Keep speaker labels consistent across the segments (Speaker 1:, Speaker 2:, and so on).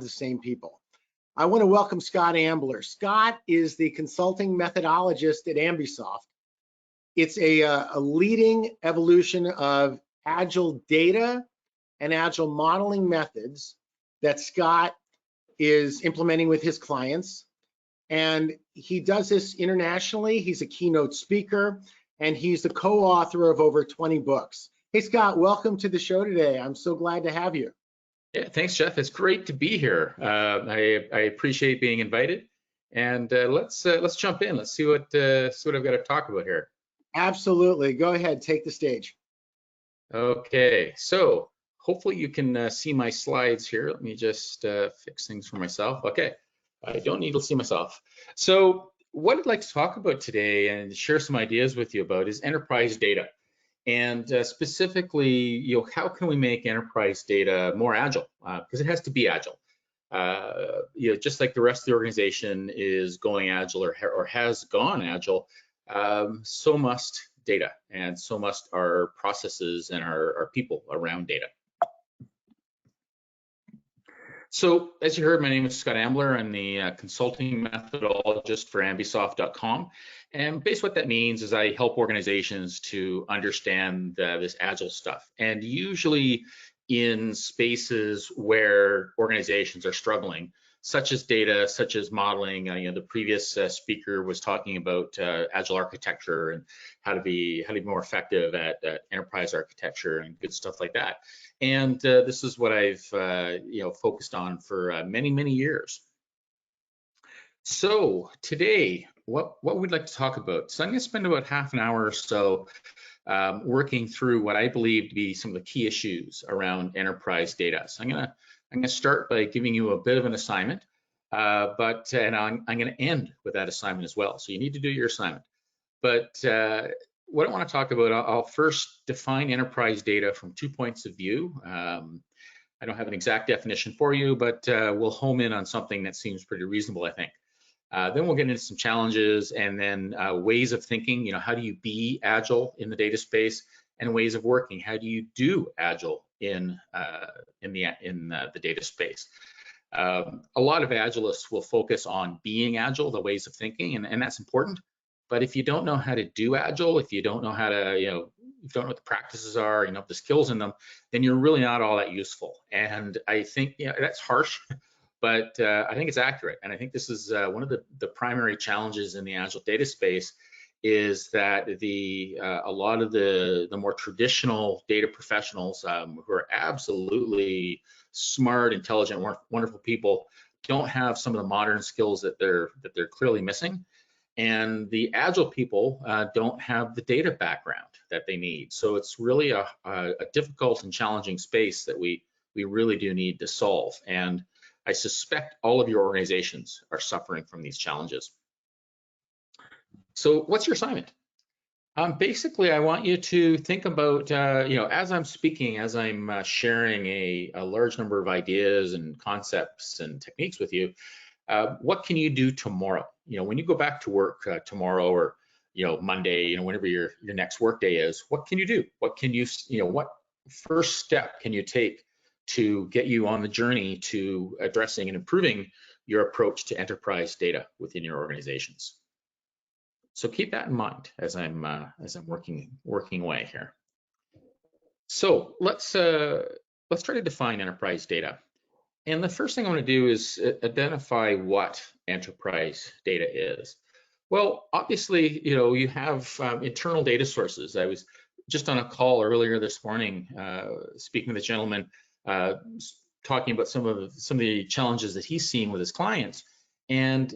Speaker 1: the same people. I want to welcome Scott Ambler. Scott is the consulting methodologist at Ambisoft. It's a leading evolution of Agile data and Agile modeling methods that Scott is implementing with his clients. And he does this internationally. He's a keynote speaker, and he's the co-author of over 20 books. Hey, Scott, welcome to the show today. I'm so glad to have you.
Speaker 2: Yeah, thanks, Jeff. It's great to be here. I appreciate being invited, and let's jump in. Let's see what I've got to talk about here.
Speaker 1: Absolutely. Go ahead. Take the stage.
Speaker 2: Okay. So hopefully you can see my slides here. Let me just fix things for myself. Okay. I don't need to see myself. So what I'd like to talk about today and share some ideas with you about is enterprise data. And specifically, how can we make enterprise data more agile? Because it has to be agile. Just like the rest of the organization is going agile or has gone agile, so must data, and so must our processes and our people around data. So, as you heard, my name is Scott Ambler. I'm the consulting methodologist for Ambisoft.com. And basically what that means is I help organizations to understand this agile stuff. And usually in spaces where organizations are struggling, such as data, such as modeling. The previous speaker was talking about agile architecture and how to be more effective at enterprise architecture and good stuff like that. And this is what I've focused on for many years. So today, what we'd like to talk about. So I'm going to spend about half an hour or so working through what I believe to be some of the key issues around enterprise data. So I'm going to start by giving you a bit of an assignment, and I'm going to end with that assignment as well. So you need to do your assignment. But what I want to talk about, I'll first define enterprise data from 2 points of view. I don't have an exact definition for you, but we'll home in on something that seems pretty reasonable, I think. Then we'll get into some challenges and then ways of thinking. How do you be agile in the data space, and ways of working? How do you do agile in the data space? A lot of agilists will focus on being agile, the ways of thinking, and that's important. But if you don't know how to do agile, if you don't know how to, if you don't know what the practices are, the skills in them, then you're really not all that useful. And I think that's harsh, but I think it's accurate. And I think this is one of the primary challenges in the agile data space, is that a lot of the more traditional data professionals who are absolutely smart, intelligent, wonderful people don't have some of the modern skills that they're clearly missing. And the agile people don't have the data background that they need. So it's really a difficult and challenging space that we really do need to solve. And I suspect all of your organizations are suffering from these challenges. So what's your assignment? Basically, I want you to think about, as I'm speaking, as I'm sharing a large number of ideas and concepts and techniques with you, what can you do tomorrow? When you go back to work tomorrow, or Monday, whenever your next work day is, what can you do? What can you, what first step can you take to get you on the journey to addressing and improving your approach to enterprise data within your organizations? So keep that in mind as I'm working away here. So let's try to define enterprise data. And the first thing I'm going to do is identify what enterprise data is. Well, obviously, you have internal data sources. I was just on a call earlier this morning, speaking with a gentleman, talking about some of the challenges that he's seeing with his clients. And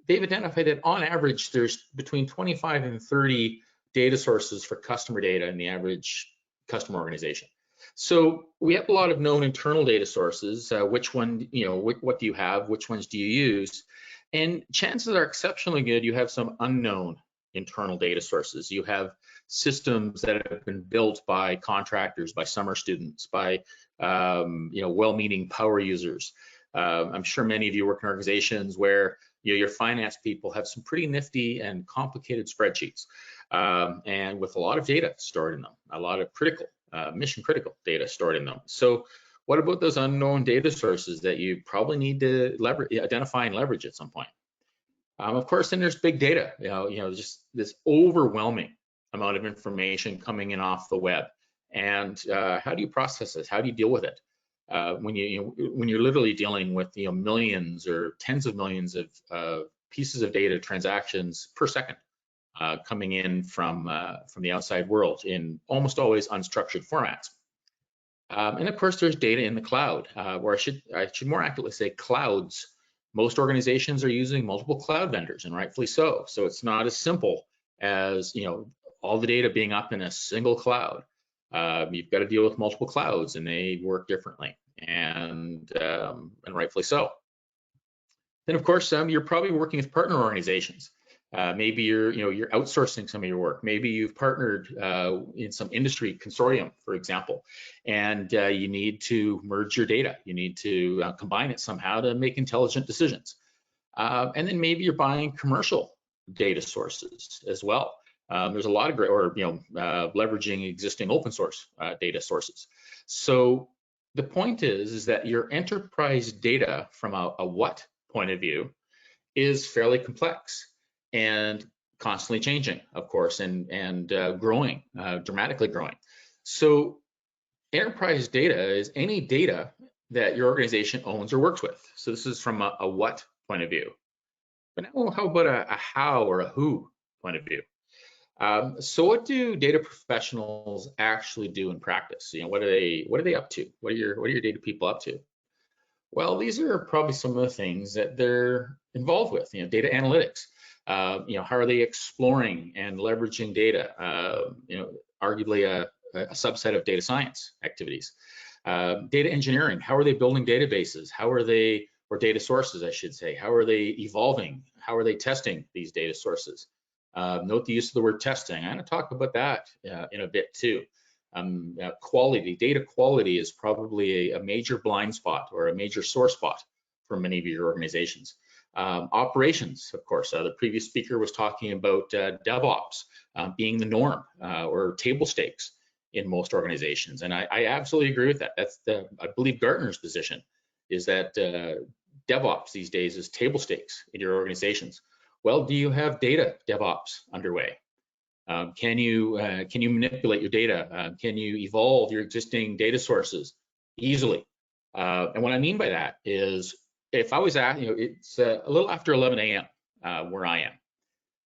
Speaker 2: they've identified that on average, there's between 25 and 30 data sources for customer data in the average customer organization. So we have a lot of known internal data sources. Which one, what do you have? Which ones do you use? And chances are exceptionally good you have some unknown internal data sources. You have systems that have been built by contractors, by summer students, by well-meaning power users. I'm sure many of you work in organizations where your finance people have some pretty nifty and complicated spreadsheets, and with a lot of data stored in them, a lot of critical, mission critical data stored in them. So What about those unknown data sources that you probably need to identify and leverage at some point? Of course, then there's big data, just this overwhelming amount of information coming in off the web. And how do you process this? How do you deal with it? When you're literally dealing with millions or tens of millions of pieces of data, transactions per second coming in from the outside world in almost always unstructured formats. And of course, there's data in the cloud, or I should more accurately say clouds. Most organizations are using multiple cloud vendors, and rightfully so. So it's not as simple as all the data being up in a single cloud. You've got to deal with multiple clouds, and they work differently, and rightfully so. Then, of course, you're probably working with partner organizations. Maybe you're outsourcing some of your work. Maybe you've partnered in some industry consortium, for example, and you need to merge your data. You need to combine it somehow to make intelligent decisions. And then maybe you're buying commercial data sources as well. There's a lot of great, or leveraging existing open source data sources. So the point is that your enterprise data from a what point of view is fairly complex and constantly changing, of course, and growing, dramatically growing. So enterprise data is any data that your organization owns or works with. So this is from a what point of view. But now how about a how or a who point of view? So what do data professionals actually do in practice? What are they up to? What are your data people up to? Well, these are probably some of the things that they're involved with. Data analytics. How are they exploring and leveraging data? Arguably a subset of data science activities. Data engineering. How are they building databases? How are they, or data sources, I should say? How are they evolving? How are they testing these data sources? Note the use of the word testing. I'm going to talk about that in a bit too. Quality, data quality is probably a major blind spot or a major sore spot for many of your organizations. Operations, of course, the previous speaker was talking about DevOps being the norm or table stakes in most organizations. And I absolutely agree with that. That's I believe Gartner's position is that DevOps these days is table stakes in your organizations. Well, do you have data DevOps underway? Can you manipulate your data? Can you evolve your existing data sources easily? And what I mean by that is, if I was at, it's a little after 11 a.m. Where I am.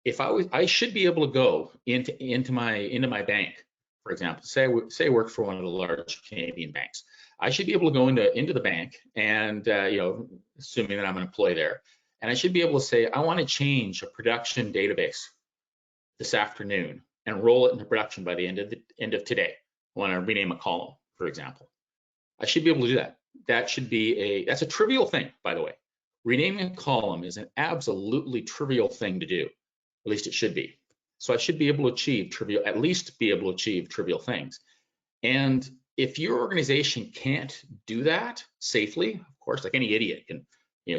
Speaker 2: If I should be able to go into my bank, for example. Say I work for one of the large Canadian banks. I should be able to go into the bank and assuming that I'm an employee there, and I should be able to say, I want to change a production database this afternoon and roll it into production by the end of today. I want to rename a column, for example. I should be able to do that. That's a trivial thing, by the way. Renaming a column is an absolutely trivial thing to do. At least it should be. So I should be able to achieve at least be able to achieve trivial things. And if your organization can't do that safely, of course, like any idiot can,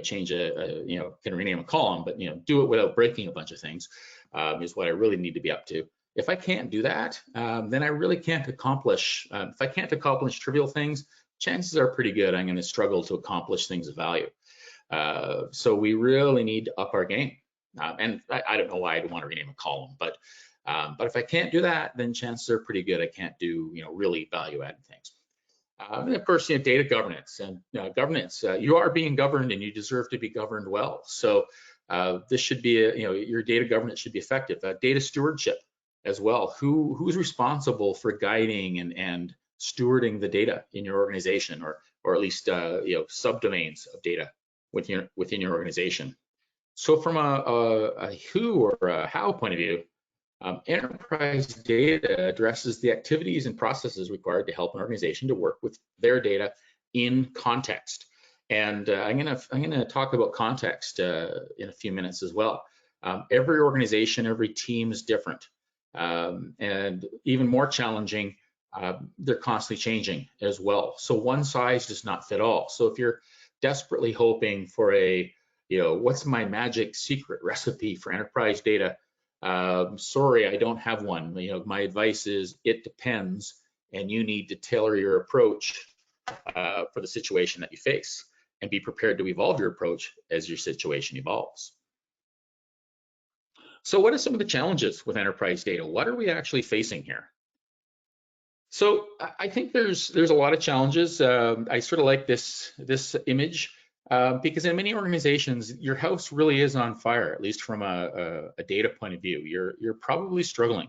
Speaker 2: change can rename a column, but do it without breaking a bunch of things is what I really need to be up to. If I can't do that, then I really can't accomplish. If I can't accomplish trivial things, chances are pretty good I'm going to struggle to accomplish things of value. So we really need to up our game. And I don't know why I'd want to rename a column, but if I can't do that, then chances are pretty good I can't do really value-added things. And of course, data governance and governance. You are being governed, and you deserve to be governed well. So this should be your data governance should be effective. Data stewardship as well. Who's responsible for guiding and stewarding the data in your organization, or at least subdomains of data within your organization. So from a who or a how point of view, enterprise data addresses the activities and processes required to help an organization to work with their data in context. And I'm gonna talk about context in a few minutes as well. Every organization, every team is different, and even more challenging. They're constantly changing as well. So one size does not fit all. So if you're desperately hoping for what's my magic secret recipe for enterprise data? Sorry, I don't have one. My advice is it depends, and you need to tailor your approach for the situation that you face, and be prepared to evolve your approach as your situation evolves. So what are some of the challenges with enterprise data? What are we actually facing here? So I think there's a lot of challenges. I sort of like this image because in many organizations, your house really is on fire, at least from a data point of view. You're probably struggling.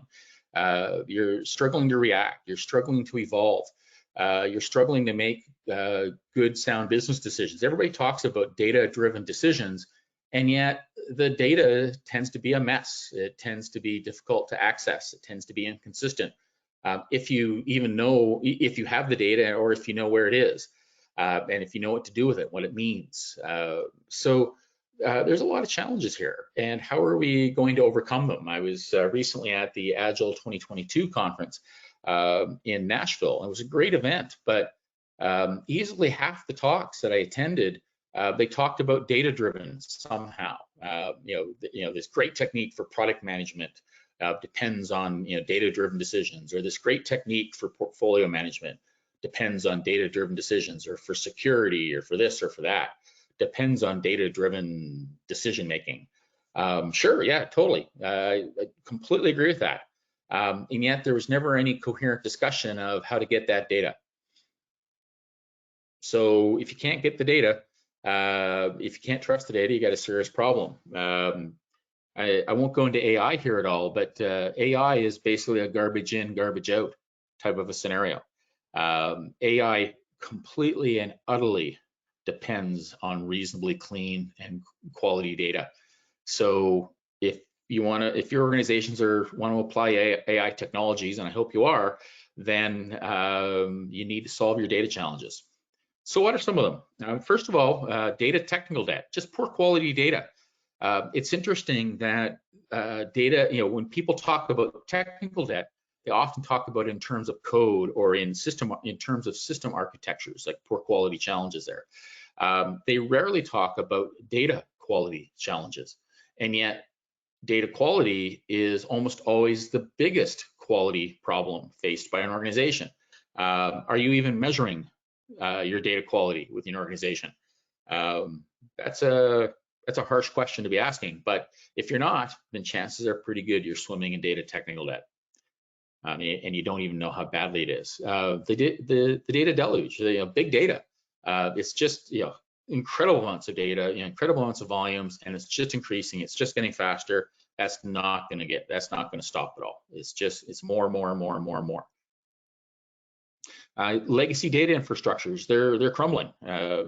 Speaker 2: You're struggling to react. You're struggling to evolve. You're struggling to make good, sound business decisions. Everybody talks about data-driven decisions, and yet the data tends to be a mess. It tends to be difficult to access. It tends to be inconsistent. If you even know, if you have the data or if you know where it is, and if you know what to do with it, what it means. So there's a lot of challenges here, and how are we going to overcome them? I was recently at the Agile 2022 conference in Nashville. It was a great event, but easily half the talks that I attended, they talked about data-driven somehow. This great technique for product management depends on data-driven decisions, or this great technique for portfolio management depends on data-driven decisions, or for security, or for this or for that depends on data-driven decision making. Sure, yeah, totally. I completely agree with that. And yet there was never any coherent discussion of how to get that data. So if you can't get the data, if you can't trust the data, you got a serious problem. I won't go into AI here at all, but AI is basically a garbage in, garbage out type of a scenario. AI completely and utterly depends on reasonably clean and quality data. So if your organizations want to apply AI technologies, and I hope you are, then you need to solve your data challenges. So what are some of them? First of all, data technical debt, just poor quality data. It's interesting that data, when people talk about technical debt, they often talk about it in terms of code or in terms of system architectures, like poor quality challenges there. They rarely talk about data quality challenges, and yet data quality is almost always the biggest quality problem faced by an organization. Are you even measuring your data quality within your organization? That's a harsh question to be asking, but if you're not, then chances are pretty good you're swimming in data technical debt, and you don't even know how badly it is. The data deluge, big data. It's just incredible amounts of data, incredible amounts of volumes, and it's just increasing. It's just getting faster. That's not going to stop at all. It's more and more and more and more and more. Legacy data infrastructures, they're crumbling.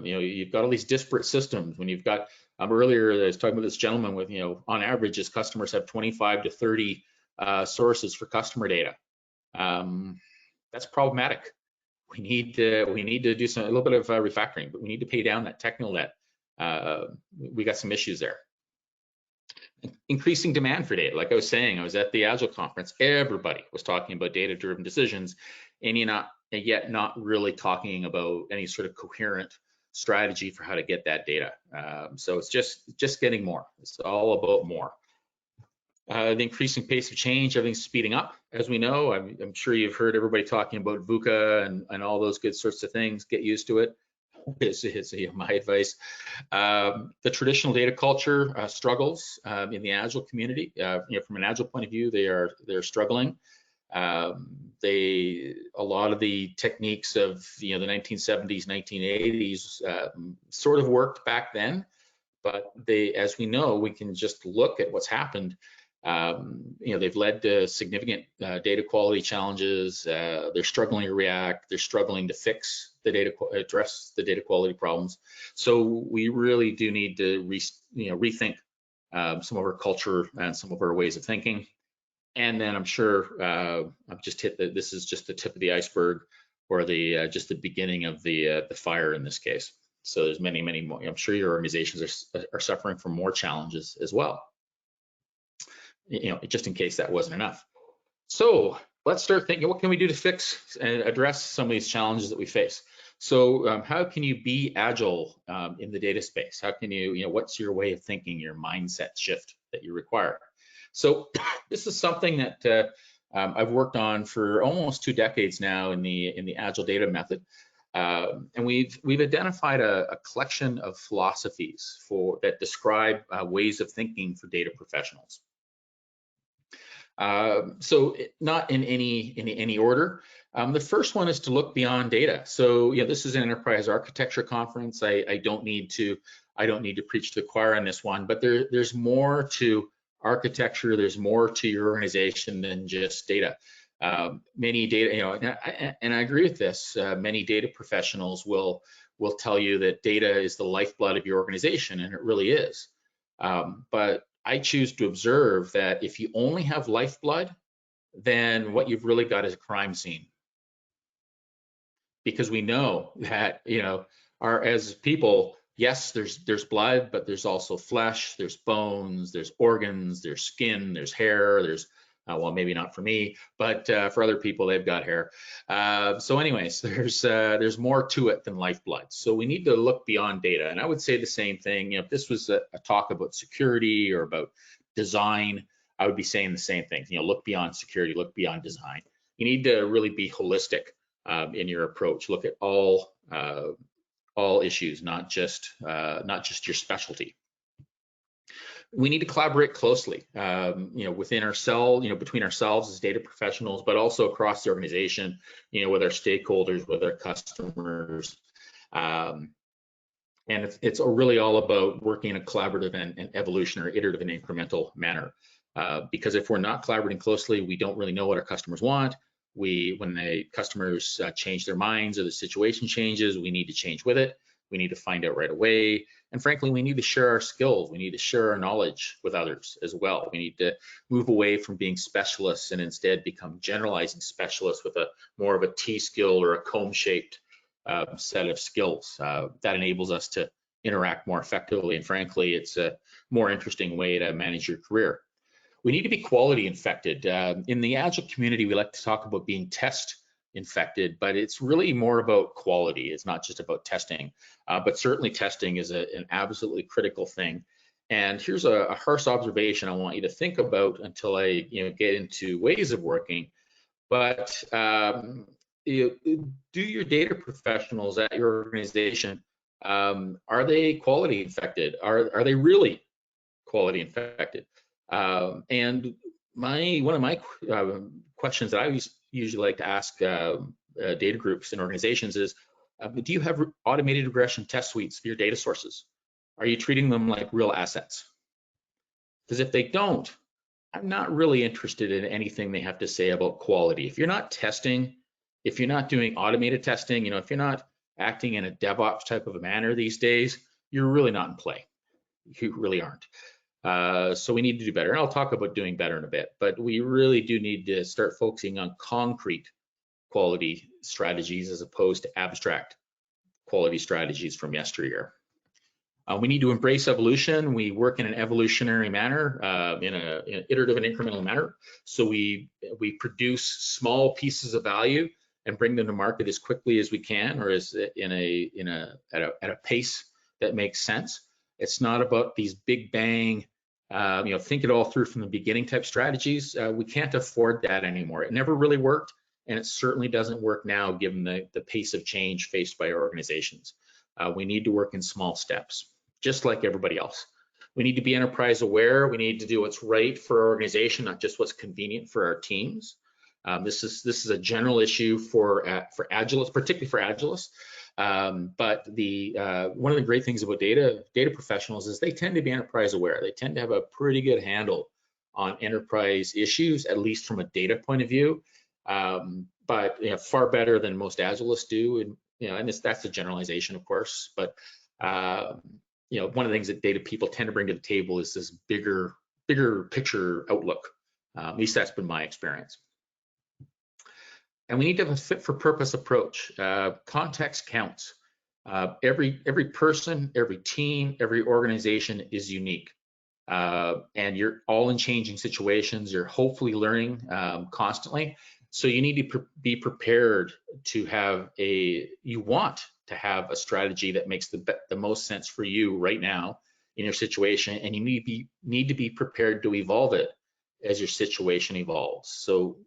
Speaker 2: You've got all these disparate systems. When you've got earlier, I was talking about this gentleman with, on average, his customers have 25 to 30 sources for customer data. That's problematic. We need to do a little bit of refactoring, but we need to pay down that technical debt. We got some issues there. Increasing demand for data. Like I was saying, I was at the Agile conference. Everybody was talking about data-driven decisions, and yet not really talking about any sort of coherent strategy for how to get that data. So it's just getting more. It's all about more. The increasing pace of change, everything's speeding up, as we know. I'm sure you've heard everybody talking about VUCA and all those good sorts of things. Get used to it. Is my advice. The traditional data culture struggles in the Agile community. From an Agile point of view, they're struggling. A lot of the techniques of the 1970s, 1980s sort of worked back then, but as we know, we can just look at what's happened. They've led to significant data quality challenges. They're struggling to react. They're struggling to address the data quality problems. So we really do need to rethink some of our culture and some of our ways of thinking. And then I'm sure I've just hit that. This is just the tip of the iceberg, or just the beginning of the fire in this case. So there's many more. I'm sure your organizations are suffering from more challenges as well. Just in case that wasn't enough. So let's start thinking, what can we do to fix and address some of these challenges that we face? So how can you be agile in the data space? How can you, what's your way of thinking, your mindset shift that you require? So this is something that I've worked on for almost 2 decades now in the Agile data method. And we've identified a collection of philosophies that describe ways of thinking for data professionals. So not in any order. The first one is to look beyond data. So this is an enterprise architecture conference. I don't need to preach to the choir on this one, but there's more to architecture. There's more to your organization than just data. Many data, and I agree with this. Many data professionals will tell you that data is the lifeblood of your organization, and it really is. But I choose to observe that if you only have lifeblood, then what you've really got is a crime scene. Because we know that, as people, yes, there's blood, but there's also flesh, there's bones, there's organs, there's skin, there's hair, there's, well, maybe not for me, but for other people, they've got hair. So anyways, there's more to it than lifeblood. So we need to look beyond data. And I would say the same thing, if this was a talk about security or about design, I would be saying the same thing. Look beyond security, look beyond design. You need to really be holistic in your approach. Look at all issues, not just your specialty. We need to collaborate closely, within ourselves, between ourselves as data professionals, but also across the organization, with our stakeholders, with our customers. And it's really all about working in a collaborative and evolution or iterative and incremental manner. Because if we're not collaborating closely, we don't really know what our customers want. When the customers change their minds or the situation changes, we need to change with it. We need to find out right away. And frankly, we need to share our skills. We need to share our knowledge with others as well. We need to move away from being specialists and instead become generalizing specialists with more of a T-skill or a comb-shaped set of skills that enables us to interact more effectively. And frankly, it's a more interesting way to manage your career. We need to be quality infected. In the Agile community, we like to talk about being test infected, but it's really more about quality. It's not just about testing, but certainly testing is an absolutely critical thing. And here's a harsh observation I want you to think about until I get into ways of working. But do your data professionals at your organization, are they quality infected? Are they really quality infected? And one of my questions that I usually like to ask data groups and organizations is, do you have automated regression test suites for your data sources? Are you treating them like real assets? Because if they don't, I'm not really interested in anything they have to say about quality. If you're not testing, if you're not doing automated testing, if you're not acting in a DevOps type of a manner these days, you're really not in play. You really aren't. So we need to do better. And I'll talk about doing better in a bit, but we really do need to start focusing on concrete quality strategies as opposed to abstract quality strategies from yesteryear. We need to embrace evolution. We work in an evolutionary manner, in an iterative and incremental manner. So we produce small pieces of value and bring them to market as quickly as we can, or at a pace that makes sense. It's not about these big bang, think it all through from the beginning type strategies. We can't afford that anymore. It never really worked, and it certainly doesn't work now given the pace of change faced by our organizations. We need to work in small steps, just like everybody else. We need to be enterprise aware. We need to do what's right for our organization, not just what's convenient for our teams. This is a general issue for Agilists, particularly for Agilists. But one of the great things about data professionals is they tend to be enterprise aware. They tend to have a pretty good handle on enterprise issues, at least from a data point of view. But far better than most Agilists do. And that's a generalization, of course. But one of the things that data people tend to bring to the table is this bigger picture outlook. At least that's been my experience. And we need to have a fit for purpose approach. Context counts. Every person, every team, every organization is unique. And you're all in changing situations. You're hopefully learning constantly. So you need to be prepared to have you want to have a strategy that makes the most sense for you right now in your situation. And you need to be prepared to evolve it as your situation evolves. So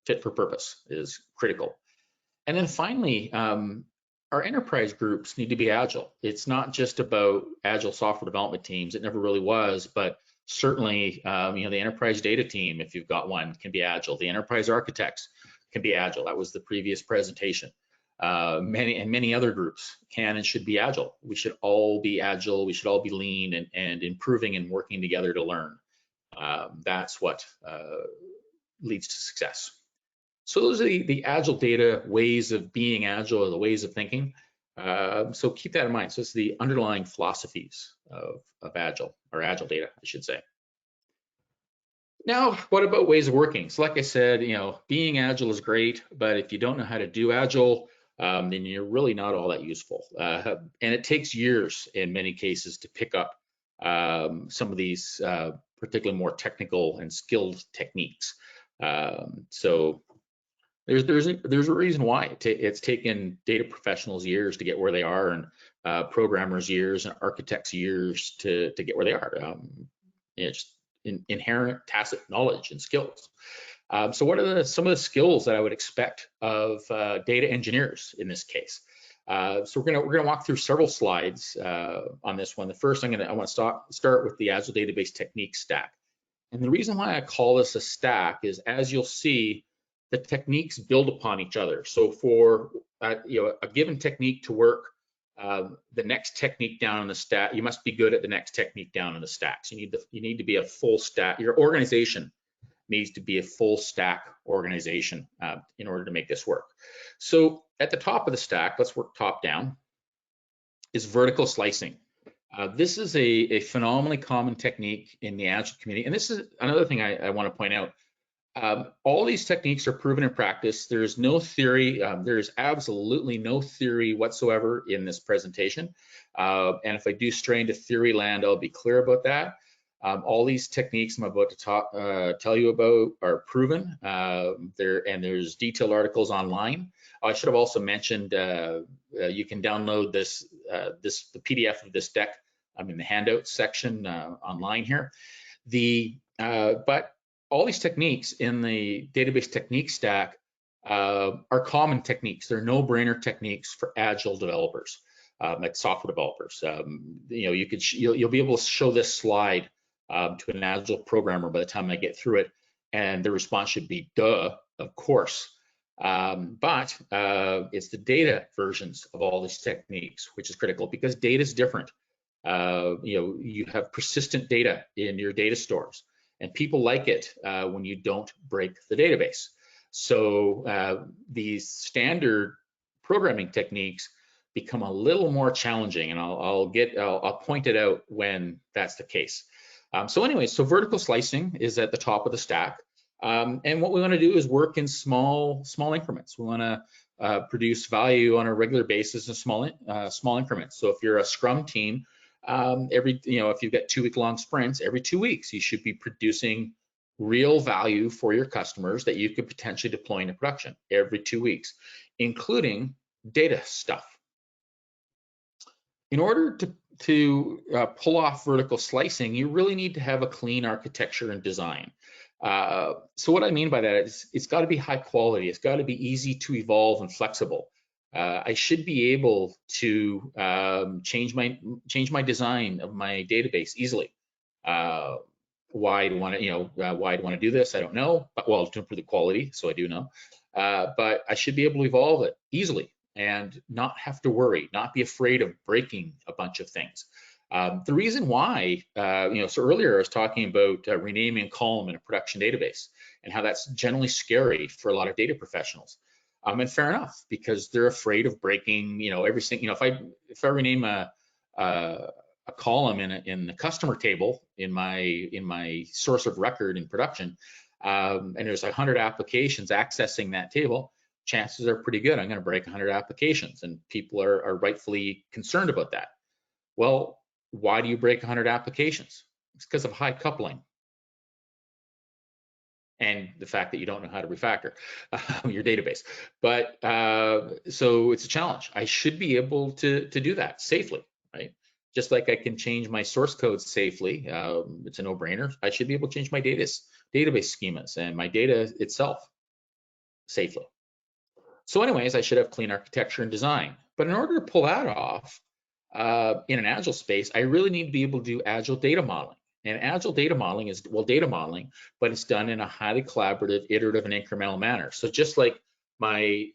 Speaker 2: fit for purpose is critical. And then finally, our enterprise groups need to be agile. It's not just about agile software development teams. It never really was, but certainly, the enterprise data team, if you've got one, can be agile. The enterprise architects can be agile. That was the previous presentation. Many other groups can and should be agile. We should all be agile. We should all be lean and improving and working together to learn. That's what leads to success. So those are the agile data ways of being agile, or the ways of thinking. So keep that in mind. So it's the underlying philosophies of agile, or agile data, I should say. Now, what about ways of working? So like I said, being agile is great, but if you don't know how to do agile, then you're really not all that useful. And it takes years in many cases to pick up some of these particularly more technical and skilled techniques. So there's a reason why it's taken data professionals years to get where they are, and programmers years, and architects years to get where they are. It's inherent tacit knowledge and skills. So what are some of the skills that I would expect of data engineers in this case? So we're gonna walk through several slides on this one. The first I want to start with the Agile database technique stack. And the reason why I call this a stack is, as you'll see, the techniques build upon each other. So for a given technique to work, the next technique down in the stack, you must be good at the next technique down in the stacks. You need to be a full stack. Your organization needs to be a full stack organization in order to make this work. So at the top of the stack, let's work top down, is vertical slicing. This is a phenomenally common technique in the Agile community. And this is another thing I want to point out. All these techniques are proven in practice. There's no theory. There's absolutely no theory whatsoever in this presentation. And if I do stray into theory land, I'll be clear about that. All these techniques I'm about to tell you about are proven. There's detailed articles online. I should have also mentioned you can download the PDF of this deck. I'm in the handouts section online here. But all these techniques in the database technique stack are common techniques. They're no-brainer techniques for Agile developers, like software developers. You'll be able to show this slide to an Agile programmer by the time I get through it, and the response should be, duh, of course. But it's the data versions of all these techniques, which is critical, because data is different. You have persistent data in your data stores, and people like it when you don't break the database. So these standard programming techniques become a little more challenging, and I'll point it out when that's the case. So vertical slicing is at the top of the stack. And what we want to do is work in small increments. We want to produce value on a regular basis in small increments. So if you're a Scrum team, if you've got 2-week-long sprints, every 2 weeks you should be producing real value for your customers that you could potentially deploy into production every 2 weeks, including data stuff. In order to pull off vertical slicing, you really need to have a clean architecture and design. So what I mean by that is it's got to be high quality. It's got to be easy to evolve and flexible. I should be able to change my design of my database easily. Why do I want to do this? I don't know. Well, to improve the quality, so I do know. But I should be able to evolve it easily and not have to worry, not be afraid of breaking a bunch of things. The reason why, so earlier I was talking about renaming a column in a production database and how that's generally scary for a lot of data professionals. And fair enough, because they're afraid of breaking, everything. If I rename a column in the customer table in my source of record in production, and there's 100 applications accessing that table, chances are pretty good I'm going to break 100 applications, and people are rightfully concerned about that. Well, why do you break 100 applications? It's because of high coupling and the fact that you don't know how to refactor your database. But so it's a challenge. I should be able to do that safely, right? Just like I can change my source code safely, it's a no-brainer. I should be able to change my database schemas and my data itself safely. So anyways, I should have clean architecture and design. But in order to pull that off in an Agile space, I really need to be able to do Agile data modeling. And Agile data modeling is, well, data modeling, but it's done in a highly collaborative, iterative, and incremental manner. So just like I'm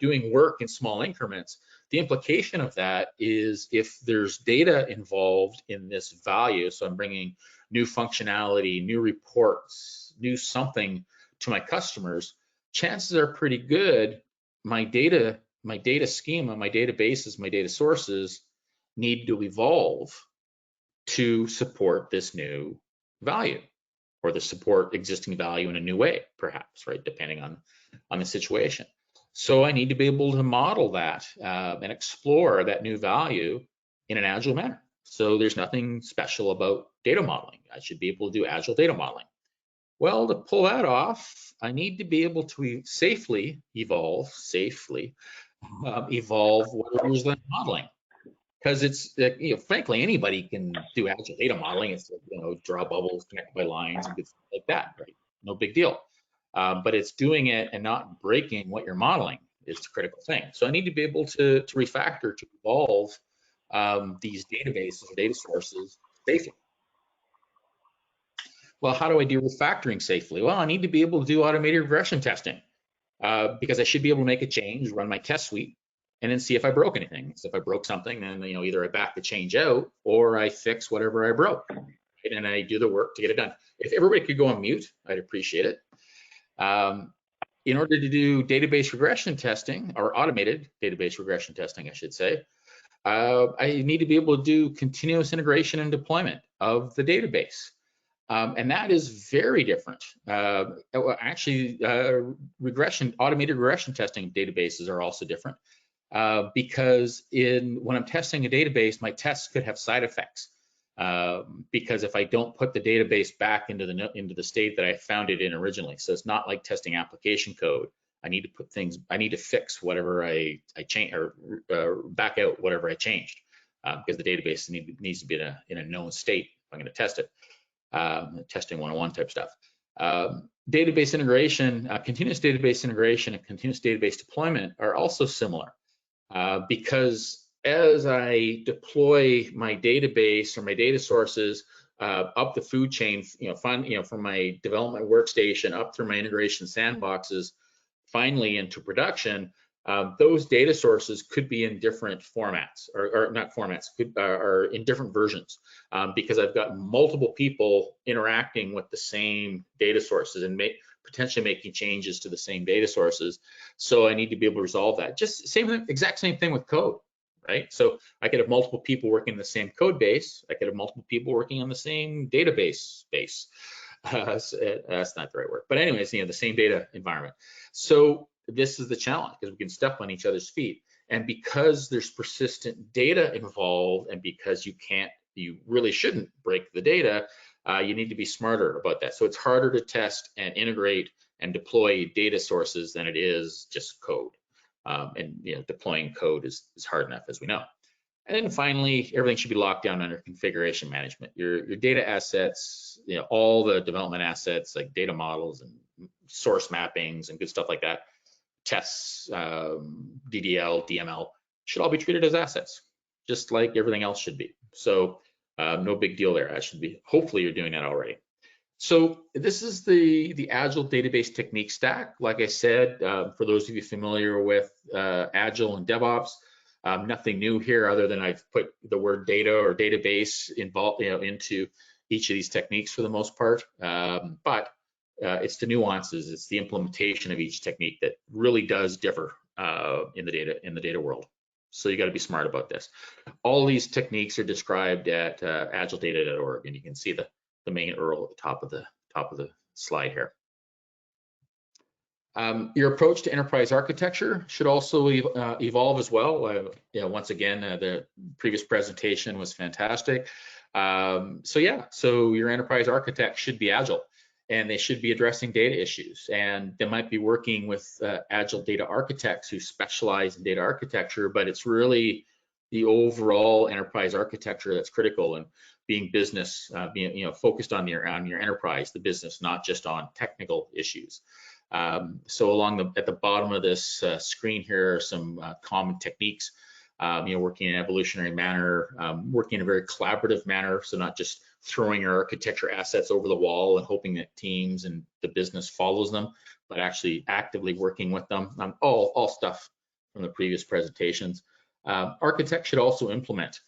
Speaker 2: doing work in small increments, the implication of that is if there's data involved in this value, so I'm bringing new functionality, new reports, new something to my customers, chances are pretty good my data schema, my databases, my data sources need to evolve to support this new value, or to support existing value in a new way, perhaps, right? Depending on the situation. So I need to be able to model that and explore that new value in an Agile manner. So there's nothing special about data modeling. I should be able to do Agile data modeling. Well, to pull that off, I need to be able to safely evolve what it is that I'm modeling. Because it's, frankly, anybody can do Agile data modeling. It's, draw bubbles, connect by lines, and good stuff like that, right? No big deal. But it's doing it and not breaking what you're modeling is the critical thing. So I need to be able to refactor, to evolve these databases or data sources safely. Well, how do I do refactoring safely? Well, I need to be able to do automated regression testing because I should be able to make a change, run my test suite, and then see if I broke anything. So if I broke something, then either I back the change out or I fix whatever I broke, and I do the work to get it done. If everybody could go on mute, I'd appreciate it. In order to do database regression testing, or automated database regression testing, I should say, I need to be able to do continuous integration and deployment of the database. And that is very different. Actually, automated regression testing databases are also different because when I'm testing a database, my tests could have side effects. Because if I don't put the database back into the state that I found it in originally, so it's not like testing application code. I need to fix whatever I change, or back out whatever I changed, because the database needs to be in a known state if I'm going to test it. Testing 101 type stuff. Database integration, continuous database integration, and continuous database deployment are also similar because as I deploy my database or my data sources up the food chain, from my development workstation up through my integration sandboxes, finally into production, those data sources could be in different formats, or not formats, are in different versions, because I've got multiple people interacting with the same data sources and potentially making changes to the same data sources. So I need to be able to resolve that. Just exact same thing with code, right? So I could have multiple people working in the same code base. I could have multiple people working on the same database base. That's not the right word, but anyways, the same data environment. So this is the challenge, because we can step on each other's feet. And because there's persistent data involved, and because you really shouldn't break the data, you need to be smarter about that. So it's harder to test and integrate and deploy data sources than it is just code. And deploying code is hard enough, as we know. And then finally, everything should be locked down under configuration management. Your data assets, all the development assets like data models and source mappings and good stuff like that, tests, DDL, DML, should all be treated as assets, just like everything else should be. So no big deal there. Hopefully you're doing that already. So this is the Agile database technique stack. Like I said, for those of you familiar with Agile and DevOps, nothing new here other than I've put the word data or database involved, into each of these techniques for the most part. But it's the nuances, it's the implementation of each technique that really does differ in the data world. So you got to be smart about this. All these techniques are described at agiledata.org, and you can see the main URL at the top of the slide here. Your approach to enterprise architecture should also evolve as well. Once again, the previous presentation was fantastic. So your enterprise architect should be Agile, and they should be addressing data issues. And they might be working with Agile data architects who specialize in data architecture, but it's really the overall enterprise architecture that's critical, and being business, being focused on your enterprise, the business, not just on technical issues. So at the bottom of this screen here are some common techniques. Working in an evolutionary manner, working in a very collaborative manner, so not just throwing your architecture assets over the wall and hoping that teams and the business follows them, but actually actively working with them. All stuff from the previous presentations. Architects should also implement.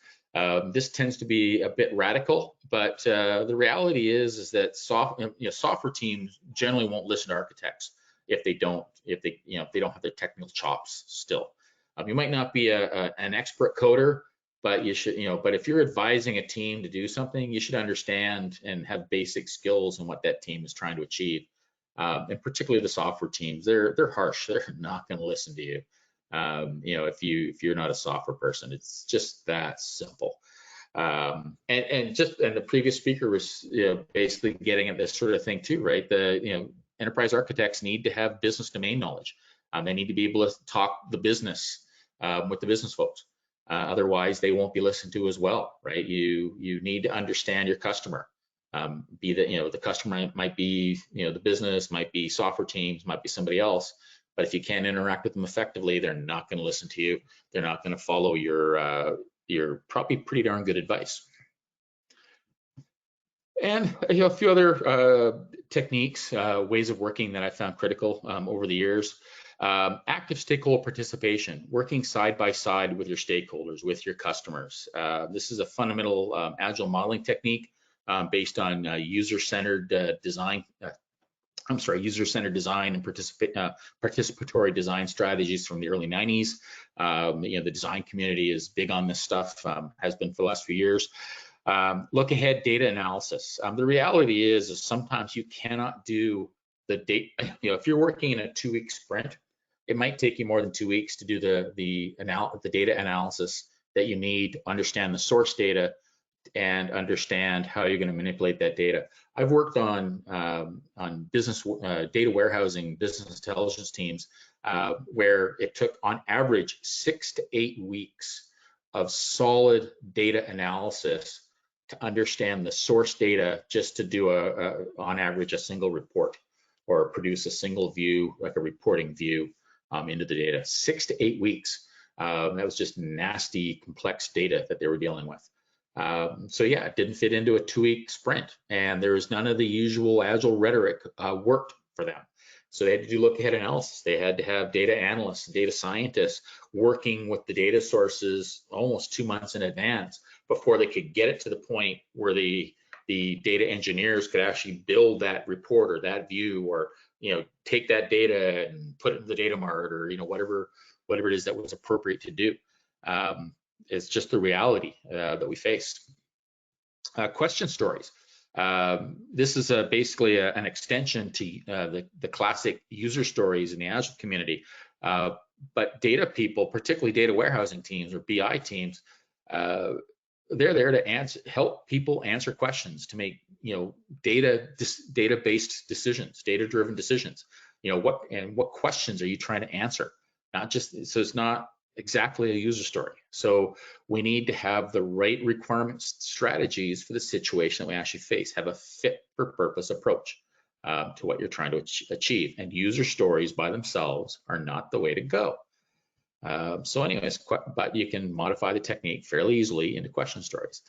Speaker 2: This tends to be a bit radical, but the reality is that software teams generally won't listen to architects if they don't have their technical chops still. You might not be an expert coder, but you should, but if you're advising a team to do something, you should understand and have basic skills in what that team is trying to achieve. And particularly the software teams, they're harsh. They're not going to listen to you. If you're not a software person, it's just that simple. And the previous speaker was basically getting at this sort of thing too, right? Enterprise architects need to have business domain knowledge. They need to be able to talk the business with the business folks. Otherwise, they won't be listened to as well, right? You need to understand your customer. The customer might be the business, might be software teams, might be somebody else. But if you can't interact with them effectively, they're not going to listen to you. They're not going to follow your probably pretty darn good advice. And a few other techniques, ways of working that I found critical over the years. Active stakeholder participation, working side by side with your stakeholders, with your customers. This is a fundamental agile modeling technique based on user-centered design. User-centered design and participatory design strategies from the early 90s. The design community is big on this stuff, has been for the last few years. Look ahead data analysis. The reality is sometimes you cannot do the data. If you're working in a 2-week sprint, it might take you more than 2 weeks to do the data analysis that you need to understand the source data and understand how you're going to manipulate that data. I've worked on business data warehousing, business intelligence teams where it took on average 6 to 8 weeks of solid data analysis to understand the source data, just to do on average a single report or produce a single view, like a reporting view into the data. 6 to 8 weeks. That was just nasty, complex data that they were dealing with. So yeah, it didn't fit into a 2-week sprint, and there was none of the usual agile rhetoric worked for them. So they had to do look ahead analysis. They had to have data analysts, data scientists working with the data sources almost 2 months in advance before they could get it to the point where the data engineers could actually build that report or that view, or take that data and put it in the data mart, or whatever it is that was appropriate to do. It's just the reality that we face. Question stories. This is basically an extension to the classic user stories in the Agile community. But data people, particularly data warehousing teams or BI teams, they're there to help people answer questions, to make data-based decisions, data-driven decisions. What questions are you trying to answer? Not just, so it's not exactly a user story. So we need to have the right requirements, strategies for the situation that we actually face, have a fit for purpose approach to what you're trying to achieve. And user stories by themselves are not the way to go. So anyways, but you can modify the technique fairly easily into question stories.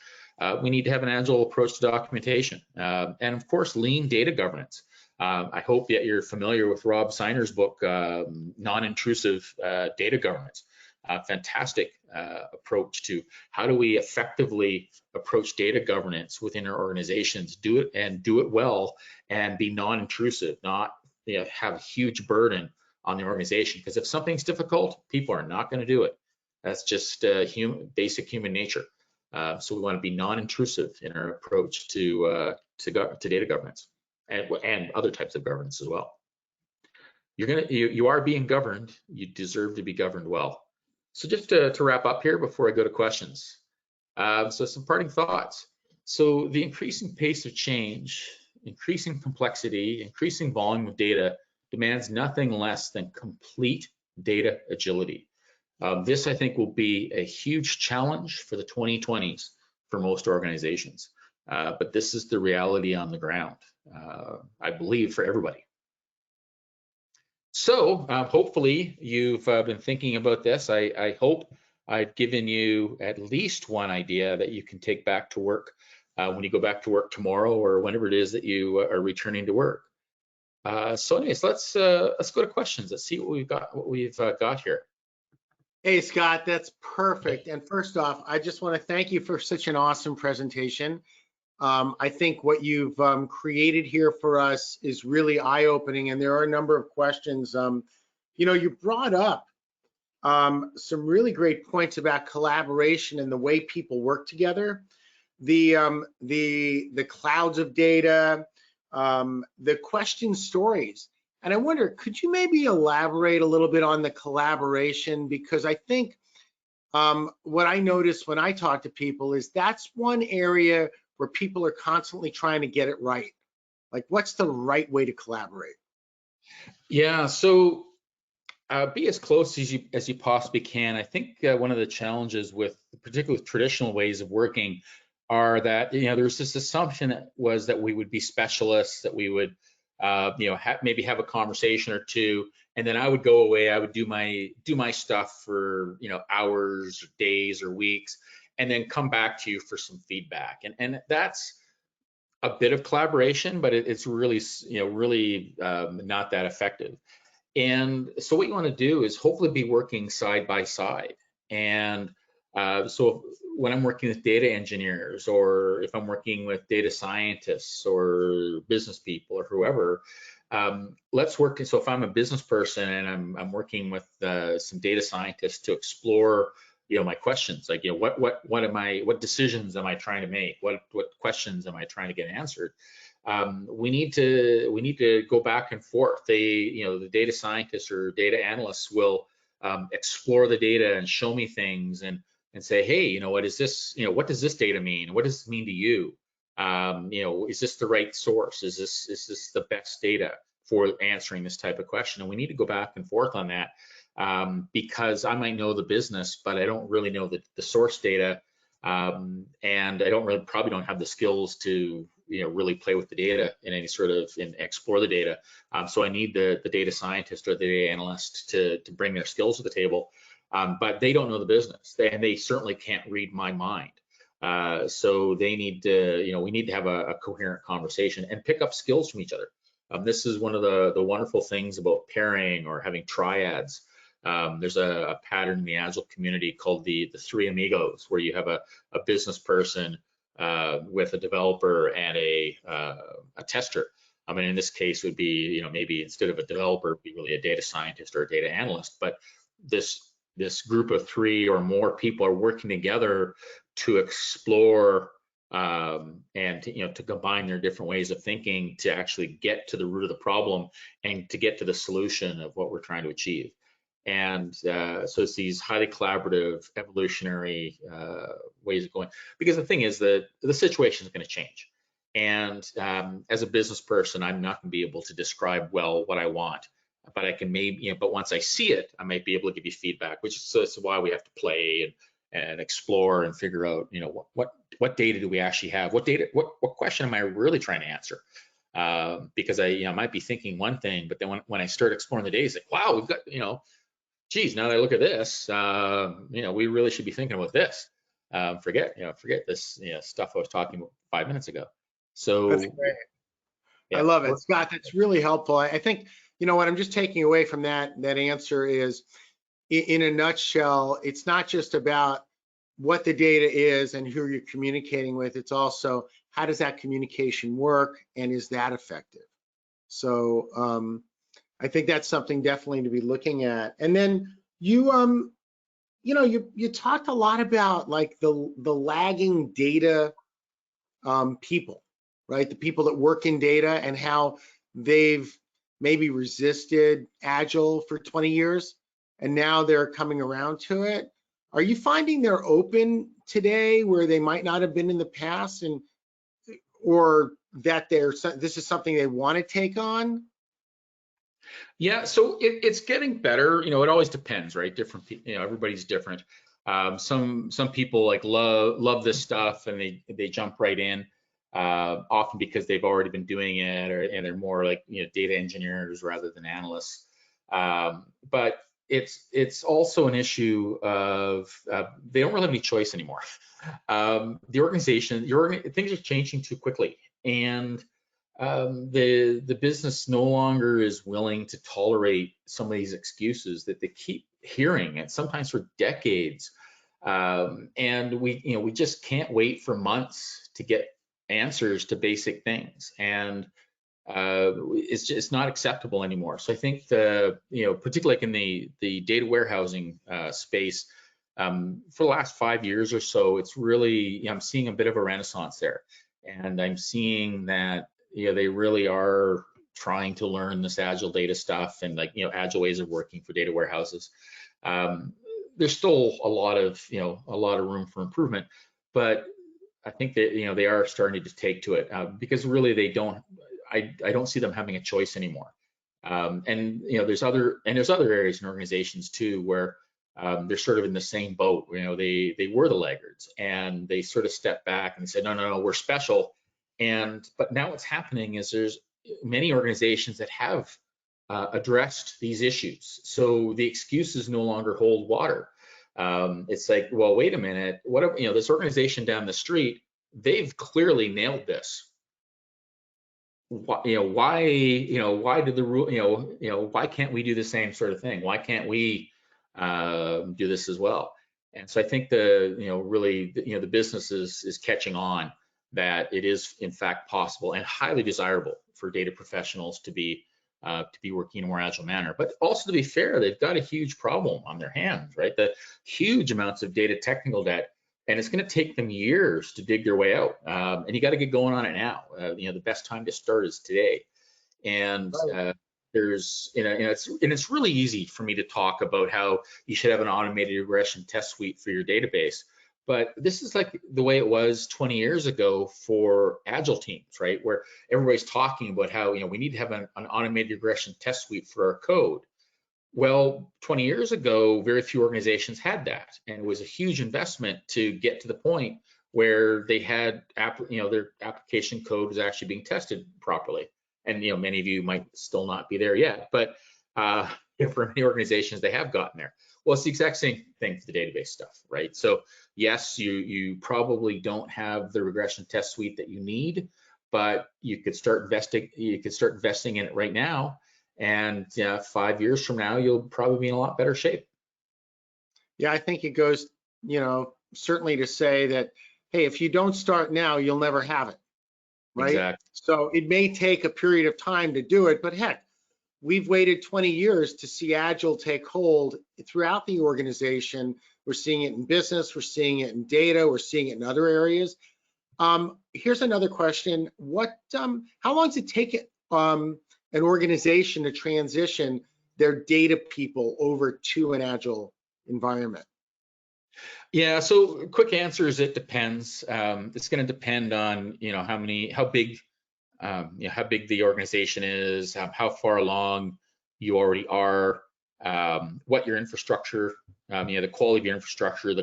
Speaker 2: We need to have an agile approach to documentation. And of course, lean data governance. I hope that you're familiar with Rob Seiner's book, Non-Intrusive Data Governance. Fantastic approach to how do we effectively approach data governance within our organizations, do it well, and be non-intrusive, not have a huge burden on the organization. Because if something's difficult, people are not going to do it. That's just basic human nature. So we want to be non-intrusive in our approach to data governance and other types of governance as well. You are being governed. You deserve to be governed well. So just to wrap up here before I go to questions. So some parting thoughts. So the increasing pace of change, increasing complexity, increasing volume of data demands nothing less than complete data agility. This, I think, will be a huge challenge for the 2020s for most organizations. But this is the reality on the ground, I believe, for everybody. So hopefully you've been thinking about this. I hope I've given you at least one idea that you can take back to work when you go back to work tomorrow or whenever it is that you are returning to work. So anyways, let's go to questions. Let's see what we've got here.
Speaker 1: Hey, Scott, that's perfect. And first off, I just want to thank you for such an awesome presentation. I think what you've created here for us is really eye-opening, and there are a number of questions. You brought up some really great points about collaboration and the way people work together, the clouds of data, the question stories. And I wonder, could you maybe elaborate a little bit on the collaboration? Because I think what I notice when I talk to people is that's one area where people are constantly trying to get it right. Like, what's the right way to collaborate?
Speaker 2: Yeah, so be as close as you possibly can. I think one of the challenges with particularly traditional ways of working are that there's this assumption that we would be specialists, that we would maybe have a conversation or two, and then I would go away. I would do my stuff for hours, or days, or weeks, and then come back to you for some feedback. And that's a bit of collaboration, but it's really not that effective. And so what you want to do is hopefully be working side by side. And so when I'm working with data engineers, or if I'm working with data scientists or business people or whoever, let's work. So if I'm a business person and I'm working with some data scientists to explore my questions, like what decisions am I trying to make, what questions am I trying to get answered. We need to go back and forth. The data scientists or data analysts will explore the data and show me things and say, hey, what is this? What does this data mean? What does it mean to you? Is this the right source? Is this the best data for answering this type of question? And we need to go back and forth on that because I might know the business, but I don't really know the source data, and I probably don't have the skills to really play with the data in any sort of and explore the data. So I need the data scientist or the data analyst to bring their skills to the table, but they don't know the business, and they certainly can't read my mind. So they need to, we need to have a coherent conversation and pick up skills from each other. This is one of the wonderful things about pairing or having triads. There's a pattern in the Agile community called the three amigos, where you have a business person with a developer and a tester. I mean, in this case, would be maybe instead of a developer, it'd be really a data scientist or a data analyst. But this group of three or more people are working together to explore and to combine their different ways of thinking to actually get to the root of the problem and to get to the solution of what we're trying to achieve. And so it's these highly collaborative, evolutionary ways of going. Because the thing is that the situation is going to change. And as a business person, I'm not going to be able to describe well what I want, but I can maybe, but once I see it, I might be able to give you feedback, which is why we have to play and explore and figure out, what data do we actually have? What question am I really trying to answer? Because I might be thinking one thing, but then when I start exploring the data, it's like, wow, we've got, geez, now that I look at this, we really should be thinking about this. Forget this stuff I was talking about 5 minutes ago. So
Speaker 1: That's great.
Speaker 2: Yeah,
Speaker 1: I love it, Scott. That's really helpful. I think what I'm just taking away from that answer is, in a nutshell, it's not just about what the data is and who you're communicating with. It's also how does that communication work and is that effective? So I think that's something definitely to be looking at. And then you talked a lot about like the lagging data people, right? The people that work in data and how they've maybe resisted Agile for 20 years and now they're coming around to it. Are you finding they're open today where they might not have been in the past, and or that this is something they want to take on?
Speaker 2: Yeah, so it's getting better. It always depends, right? Different people, everybody's different. Some people like love this stuff and they jump right in, often because they've already been doing it, and they're more like data engineers rather than analysts. But it's also an issue of they don't really have any choice anymore. The organization, things are changing too quickly, and the business no longer is willing to tolerate some of these excuses that they keep hearing, and sometimes for decades. And we just can't wait for months to get answers to basic things, and it's just not acceptable anymore. So I think particularly like in the data warehousing space, for the last 5 years or so, it's really, I'm seeing a bit of a renaissance there, and I'm seeing that they really are trying to learn this agile data stuff and agile ways of working for data warehouses. There's still a lot of room for improvement, but I think that they are starting to take to it because really they don't. I don't see them having a choice anymore. And there's other areas in organizations too where they're sort of in the same boat. They were the laggards, and they sort of stepped back and said, no, we're special. But now what's happening is there's many organizations that have addressed these issues, so the excuses no longer hold water. It's like, well, wait a minute, what this organization down the street, they've clearly nailed this. Why did the rule, why can't we do the same sort of thing? Why can't we do this as well? And so I think the business is catching on that it is in fact possible and highly desirable for data professionals to be working in a more agile manner. But also, to be fair, they've got a huge problem on their hands, right? The huge amounts of data technical debt, and it's going to take them years to dig their way out. And you got to get going on it now. The best time to start is today. And it's really easy for me to talk about how you should have an automated regression test suite for your database. But this is like the way it was 20 years ago for agile teams, right? Where everybody's talking about how we need to have an automated regression test suite for our code. Well, 20 years ago, very few organizations had that, and it was a huge investment to get to the point where they had their application code was actually being tested properly. And many of you might still not be there yet, but for many organizations, they have gotten there. Well, it's the exact same thing for the database stuff, right? So yes, you probably don't have the regression test suite that you need, but you could start investing. You could start investing in it right now, and 5 years from now, you'll probably be in a lot better shape.
Speaker 1: Yeah, I think it goes, certainly to say that, hey, if you don't start now, you'll never have it, right?
Speaker 2: Exactly.
Speaker 1: So it may take a period of time to do it, but heck, we've waited 20 years to see Agile take hold throughout the organization. We're seeing it in business, we're seeing it in data, we're seeing it in other areas. Here's another question. How long does it take an organization to transition their data people over to an Agile environment?
Speaker 2: Yeah, so quick answer is it depends. It's going to depend on how big the organization is, how far along you already are, what your infrastructure, the quality of your infrastructure,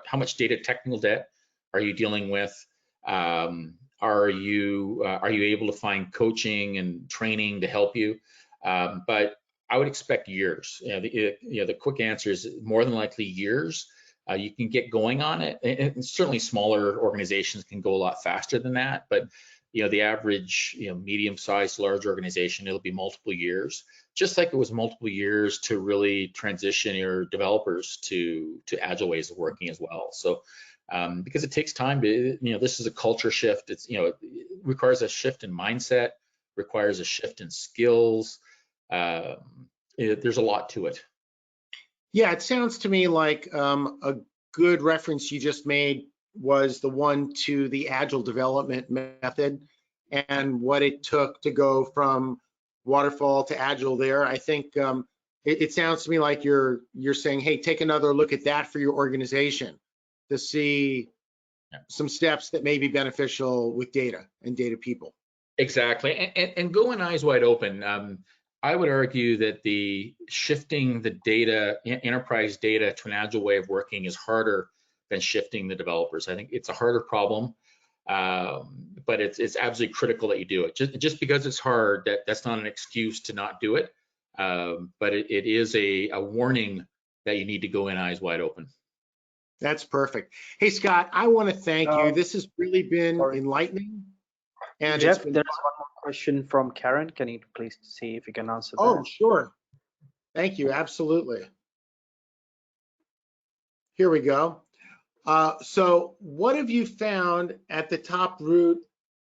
Speaker 2: how much data technical debt are you dealing with? Are you able to find coaching and training to help you? But I would expect years. The quick answer is more than likely years. You can get going on it, and certainly smaller organizations can go a lot faster than that. But the average medium-sized, large organization, it'll be multiple years. Just like it was multiple years to really transition your developers to agile ways of working as well. So because it takes time to, this is a culture shift. It requires a shift in mindset, requires a shift in skills. There's a lot to it.
Speaker 1: Yeah, it sounds to me like a good reference you just made was the one to the Agile development method and what it took to go from waterfall to Agile there. I think it sounds to me like you're saying, hey, take another look at that for your organization to see some steps that may be beneficial with data and data people.
Speaker 2: Exactly, and going eyes wide open. I would argue that the shifting the data, enterprise data, to an agile way of working is harder than shifting the developers. I think it's a harder problem, but it's absolutely critical that you do it. Just because it's hard, that's not an excuse to not do it. but it is a warning that you need to go in eyes wide open.
Speaker 1: That's perfect. Hey, Scott, I want to thank you. This has really been
Speaker 3: Sorry.
Speaker 1: enlightening. And
Speaker 3: Jeff,
Speaker 1: it's been
Speaker 3: there's one more question from Karen. Can you please see if you can answer that?
Speaker 1: Oh, sure. Thank you. Absolutely. Here we go. So what have you found at the top root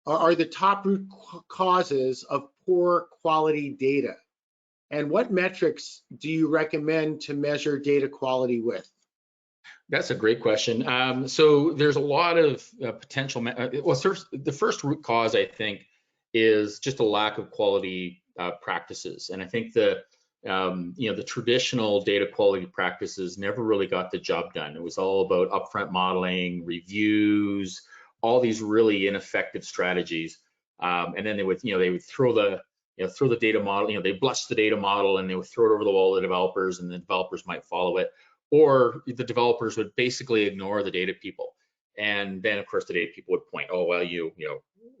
Speaker 1: are the top root causes of poor quality data? And what metrics do you recommend to measure data quality with?
Speaker 2: That's a great question. So there's a lot of potential. The first root cause, I think, is just a lack of quality practices. And I think the traditional data quality practices never really got the job done. It was all about upfront modeling, reviews, all these really ineffective strategies. And then they would throw the data model, they blush the data model and they would throw it over the wall to the developers, and the developers might follow it. Or the developers would basically ignore the data people, and then of course the data people would point, oh well,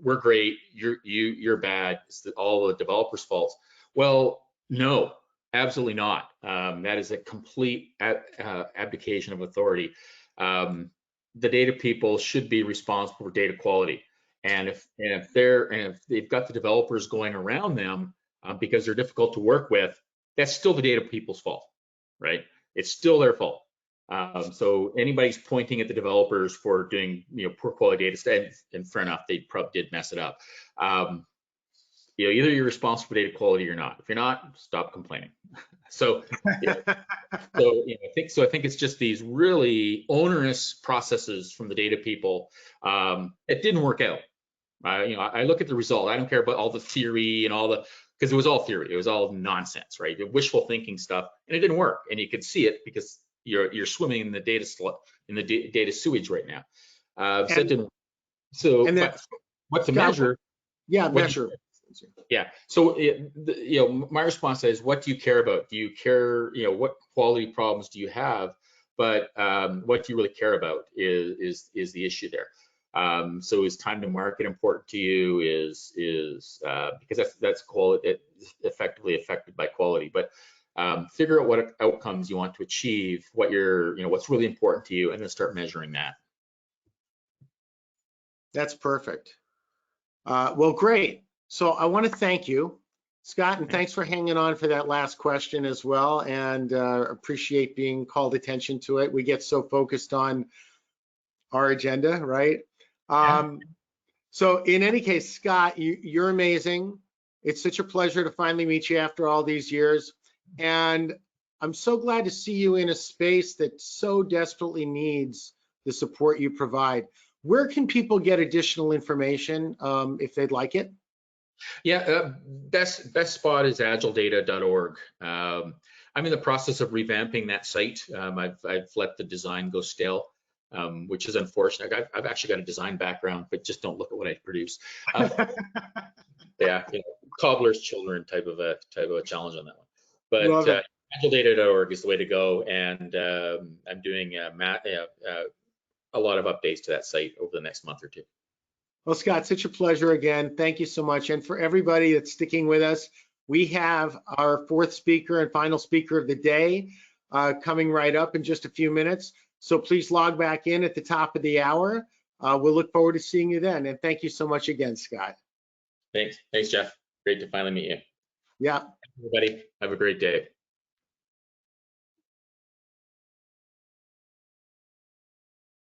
Speaker 2: we're great, you're bad, it's all the developers' faults. Well, no, absolutely not. That is a complete abdication of authority. The data people should be responsible for data quality, and if they've got the developers going around them because they're difficult to work with, that's still the data people's fault, right? It's still their fault. So anybody's pointing at the developers for doing poor quality data, and fair enough, they probably did mess it up. Either you're responsible for data quality or not. If you're not, stop complaining. So, I think it's just these really onerous processes from the data people. It didn't work out. I look at the result. I don't care about all the theory and because it was all theory. It was all nonsense, right? Wishful thinking stuff, and it didn't work. And you could see it because you're swimming in the data data sewage right now. So it didn't. So, but what to measure?
Speaker 1: Yeah, measure.
Speaker 2: Yeah. So my response is, what do you care about? Do you care? What quality problems do you have? But what do you really care about is the issue there. So is time to market important to you? Because that's quality, effectively affected by quality. But figure out what outcomes you want to achieve, what's really important to you, and then start measuring that.
Speaker 1: That's perfect. Well, great. So I want to thank you, Scott, and thanks for hanging on for that last question as well, and appreciate being called attention to it. We get so focused on our agenda, right? So in any case, Scott, you're amazing. It's such a pleasure to finally meet you after all these years. And I'm so glad to see you in a space that so desperately needs the support you provide. Where can people get additional information if they'd like it?
Speaker 2: Yeah, best spot is agiledata.org. I'm in the process of revamping that site. I've let the design go stale, which is unfortunate. I've actually got a design background, but just don't look at what I produce. Yeah, cobbler's children type of a challenge on that one. But agiledata.org is the way to go, and I'm doing a lot of updates to that site over the next month or two.
Speaker 1: Well, Scott, such a pleasure again. Thank you so much. And for everybody that's sticking with us, we have our fourth speaker and final speaker of the day coming right up in just a few minutes. So please log back in at the top of the hour. We'll look forward to seeing you then. And thank you so much again, Scott.
Speaker 2: Thanks, Jeff. Great to finally meet you.
Speaker 1: Yeah.
Speaker 2: Everybody, have a great day.